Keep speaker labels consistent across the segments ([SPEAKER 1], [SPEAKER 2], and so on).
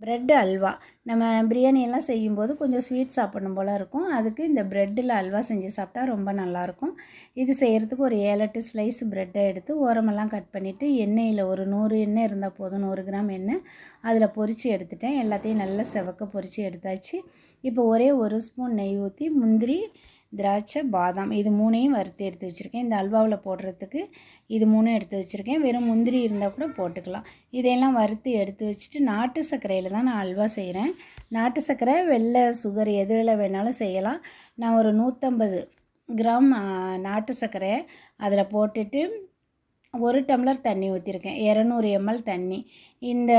[SPEAKER 1] Bread halwa. நம்ம பிரியாணி எல்லாம் செய்யும்போது கொஞ்சம் ஸ்வீட் சாப்பிடணும் போல் இருக்கும். அதுக்கு இந்த ப்ரெட்டில் அல்வா செஞ்சு சாப்பிட்டா ரொம்ப நல்லாயிருக்கும். இது செய்கிறதுக்கு ஒரு 7-8 ஸ்லைஸ் ப்ரெட்டை எடுத்து ஓரமெல்லாம் கட் பண்ணிவிட்டு எண்ணெயில் ஒரு 100 எண்ணெய் இருந்தால் போதும், 100 கிராம் எண்ணெய் அதில் பொரித்து எடுத்துட்டேன். எல்லாத்தையும் நல்லா செவக்க பொரித்து எடுத்தாச்சு. இப்போ ஒரே 1 ஸ்பூன் நெய் ஊற்றி முந்திரி, திராட்சை, பாதாம் இது 3ஐயும் வறுத்து எடுத்து வச்சுருக்கேன். இந்த அல்வாவில் போடுறதுக்கு இது 3 எடுத்து வச்சுருக்கேன். வெறும் முந்திரி இருந்தால் கூட போட்டுக்கலாம். இதையெல்லாம் வறுத்து எடுத்து வச்சுட்டு நாட்டு சர்க்கரையில் தான் நான் அல்வா செய்கிறேன். நாட்டு சர்க்கரை, வெள்ளை சுகர் எதில் வேணாலும் செய்யலாம். நான் ஒரு 150 கிராம் நாட்டு சர்க்கரை அதில் போட்டுட்டு 1 டம்ளர் தண்ணி ஊற்றிருக்கேன். 200 ml தண்ணி. இந்த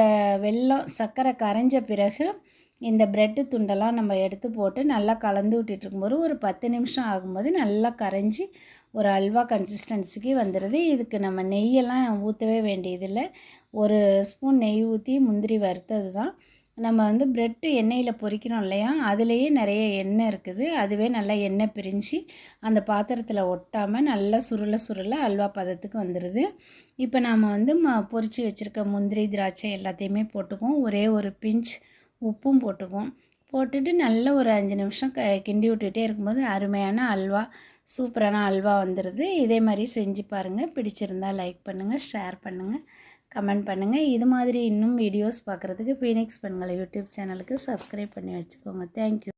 [SPEAKER 1] வெல்லம் சர்க்கரை கரைஞ்ச பிறகு இந்த ப்ரெட்டு துண்டெல்லாம் நம்ம எடுத்து போட்டு நல்லா கலந்து விட்டுட்டு இருக்கும்போது ஒரு 10 நிமிஷம் ஆகும்போது நல்லா கரைஞ்சி ஒரு அல்வா கன்சிஸ்டன்சிக்கு வந்துடுது. இதுக்கு நம்ம நெய்யெல்லாம் ஊற்றவே வேண்டியதில்லை. 1 ஸ்பூன் நெய் ஊற்றி முந்திரி வறுத்தது தான். நம்ம ப்ரெட்டு எண்ணெயில் பொரிக்கிறோம் இல்லையா, அதுலேயே நிறைய எண்ணெய் இருக்குது. அதுவே நல்லா எண்ணெய் பிரிஞ்சு அந்த பாத்திரத்தில் ஒட்டாமல் நல்லா சுருள அல்வா பதத்துக்கு வந்துடுது. இப்போ நாம் பொரித்து வச்சுருக்க முந்திரி, திராட்சை எல்லாத்தையுமே போட்டுக்குவோம். ஒரே ஒரு பிஞ்ச் உப்பும் போட்டுக்குவோம். போட்டுட்டு நல்ல ஒரு 5 நிமிஷம் கிண்டி விட்டுகிட்டே இருக்கும்போது அருமையான அல்வா, சூப்பரான அல்வா வந்துடுது. இதே மாதிரி செஞ்சு பாருங்கள். பிடிச்சிருந்தால் லைக் பண்ணுங்கள், ஷேர் பண்ணுங்கள், கமெண்ட் பண்ணுங்கள். இது மாதிரி இன்னும் வீடியோஸ் பார்க்குறதுக்கு ஃபீனிக்ஸ் பெண்கள் யூடியூப் சேனலுக்கு சப்ஸ்கிரைப் பண்ணி வச்சுக்கோங்க. தேங்க்யூ.